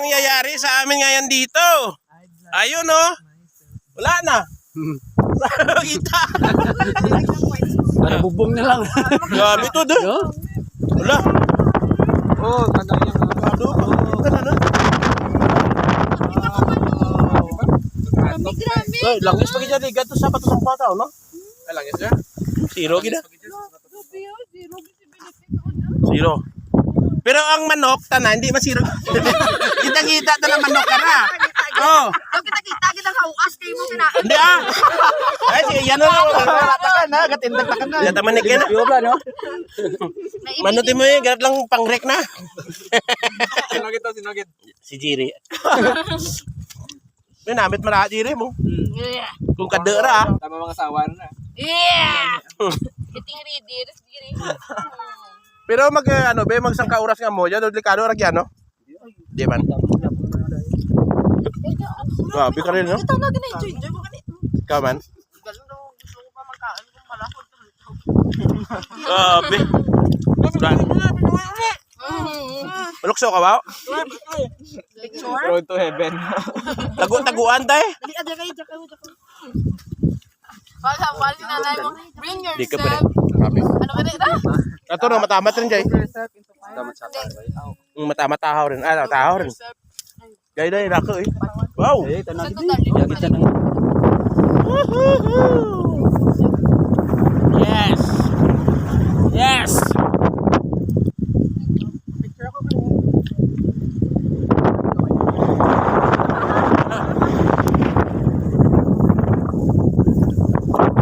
nangyayari sa amin ngayon dito. Ayun oh. Wala na. Kita. Bubong na lang. Grabe to doon. Wala. Oh, kanaya nga. Ay, langis pagi jadi gato sa pato sa pataw, no? Langis ya? Zero gina. Zero. Pero ang manok tanan hindi masiro. Kita-kita ta na manok kana. Oh. Kita kita kauas kay mo pina. Hindi ah. Ay, sige, yan na. Takan na, katindag takan na. Ya taman ni kena. Yo ba no? Manutin mo yung ganap lang pang-rek na. Sinogit to, sinogit. Si Jiri. May namit mara Jiri mo. Yeah. Kung kadera ah. Tama mga sawan na. Yeah. Kiting ready, res diri. Pero mag ano be magsangka oras nga mo, ya delikado ra gyano. Di man. Grabe ka rin, no? Ito na gina-enjoy mo ganito. Ikaw man? Galo daw gusto ko pa magkaan kung malakot. Grabe. Malukso ka ba? Picture? Road to heaven. Tagu-taguan tay. Dali ada kayo jakaw. Wala na nanay mo. Bring Di ka yourself. pwede. Grabe. Ano ka na? Ato no matamat rin jay. Tama sa Matamat tahaw rin. Ah, tahaw rin. Jay dai rako eh. Wow. Eh, tanag Ito dali. kita nang Yes.